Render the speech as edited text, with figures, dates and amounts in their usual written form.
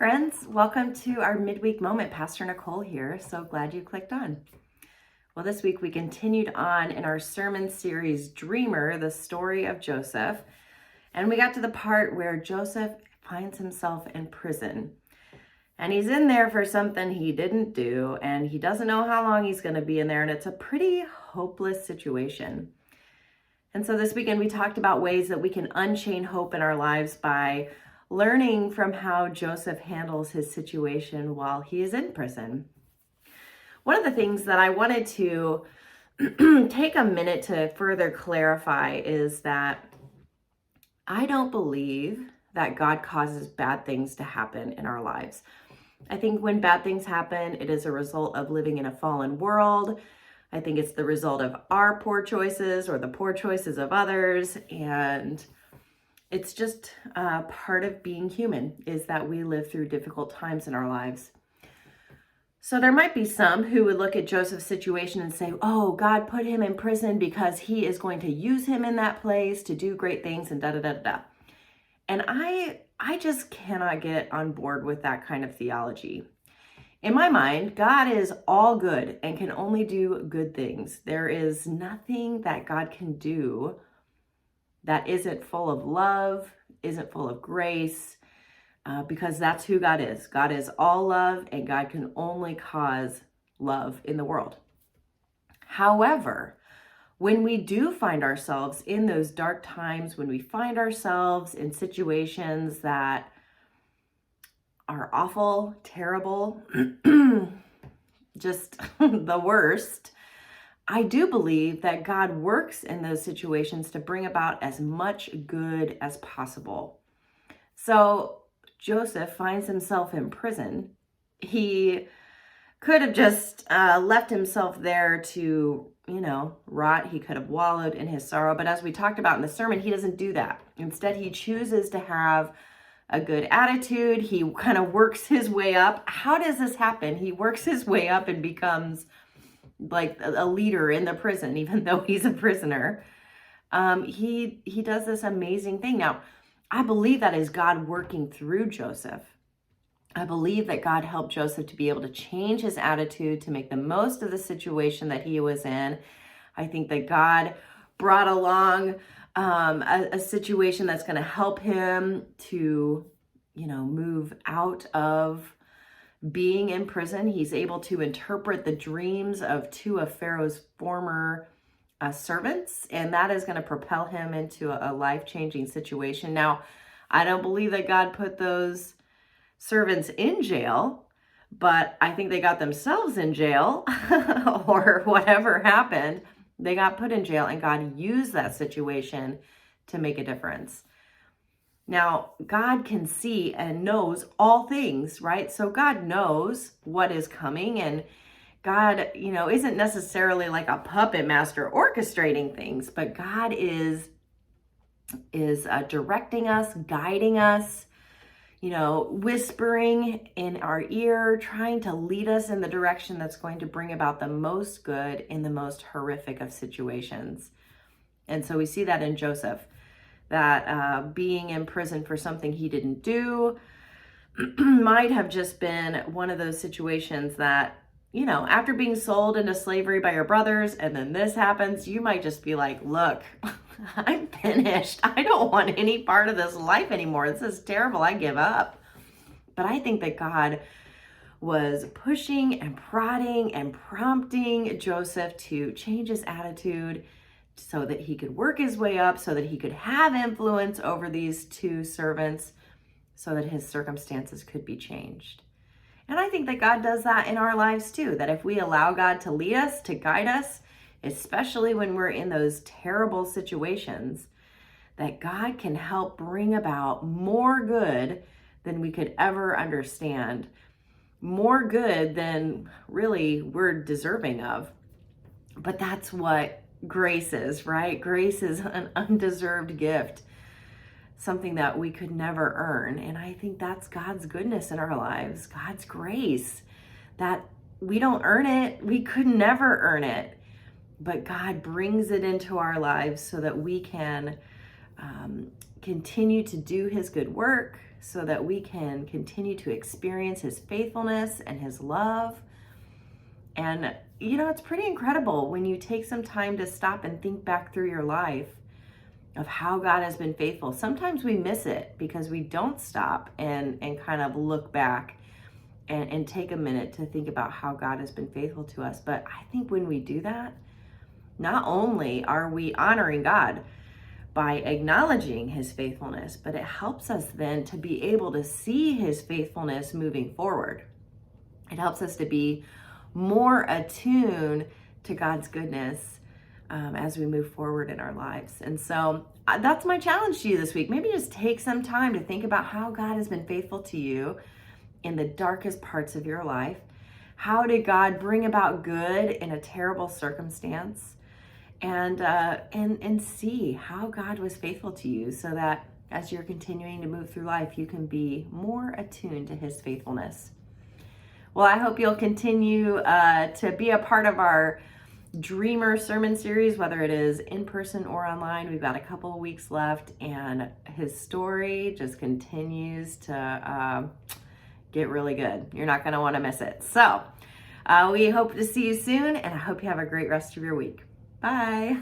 friends. Welcome to our Midweek Moment. Pastor Nicole here. So glad you clicked on. Well, this week we continued on in our sermon series, Dreamer, the story of Joseph. And we got to the part where Joseph finds himself in prison. And he's in there for something he didn't do, and he doesn't know how long he's going to be in there. And it's a pretty hopeless situation. And so this weekend we talked about ways that we can unchain hope in our lives by learning from how Joseph handles his situation while he is in prison. One of the things that I wanted to take a minute to further clarify is that I don't believe that God causes bad things to happen in our lives. I think when bad things happen, it is a result of living in a fallen world. I think it's the result of our poor choices or the poor choices of others. And it's just part of being human, is that we live through difficult times in our lives. So there might be some who would look at Joseph's situation and say, oh, God put him in prison because he is going to use him in that place to do great things and da-da-da-da. And I just cannot get on board with that kind of theology. In my mind, God is all good and can only do good things. There is nothing that God can do that isn't full of love, isn't full of grace, because that's who God is. God is all love, and God can only cause love in the world. However, when we do find ourselves in those dark times, when we find ourselves in situations that are awful, terrible, just the worst, I do believe that God works in those situations to bring about as much good as possible. So Joseph finds himself in prison. He could have just left himself there to, rot. He could have wallowed in his sorrow. But as we talked about in the sermon, he doesn't do that. Instead, he chooses to have a good attitude. He kind of works his way up. How does this happen? He works his way up and becomes like a leader in the prison, even though he's a prisoner. He does this amazing thing. Now, I believe that is God working through Joseph. I believe that God helped Joseph to be able to change his attitude, to make the most of the situation that he was in. I think that God brought along a situation that's going to help him to, move out of being in prison. He's able to interpret the dreams of two of Pharaoh's former servants, and that is going to propel him into a life-changing situation. Now, I don't believe that God put those servants in jail, but I think they got themselves in jail or whatever happened. They got put in jail, and God used that situation to make a difference. Now, God can see and knows all things, right? So God knows what is coming, and God, isn't necessarily like a puppet master orchestrating things, but God is directing us, guiding us, whispering in our ear, trying to lead us in the direction that's going to bring about the most good in the most horrific of situations. And so we see that in Joseph, that being in prison for something he didn't do might have just been one of those situations that, after being sold into slavery by your brothers and then this happens, you might just be like, look, I'm finished. I don't want any part of this life anymore. This is terrible. I give up. But I think that God was pushing and prodding and prompting Joseph to change his attitude so that he could work his way up, so that he could have influence over these two servants, so that his circumstances could be changed. And I think that God does that in our lives too, that if we allow God to lead us, to guide us, especially when we're in those terrible situations, that God can help bring about more good than we could ever understand, more good than really we're deserving of. But that's what grace is, right? Grace is an undeserved gift, something that we could never earn. And I think that's God's goodness in our lives, God's grace, that we don't earn it. We could never earn it, but God brings it into our lives so that we can continue to do his good work so that we can continue to experience his faithfulness and his love. And, it's pretty incredible when you take some time to stop and think back through your life of how God has been faithful. Sometimes we miss it because we don't stop and kind of look back and take a minute to think about how God has been faithful to us. But I think when we do that, not only are we honoring God by acknowledging his faithfulness, but it helps us then to be able to see his faithfulness moving forward. It helps us to be more attuned to God's goodness as we move forward in our lives. And so that's my challenge to you this week. Maybe just take some time to think about how God has been faithful to you in the darkest parts of your life. How did God bring about good in a terrible circumstance? And see how God was faithful to you so that as you're continuing to move through life, you can be more attuned to his faithfulness. Well, I hope you'll continue to be a part of our Dreamer sermon series, whether it is in person or online. We've got a couple of weeks left, and his story just continues to get really good. You're not going to want to miss it. So we hope to see you soon, and I hope you have a great rest of your week. Bye.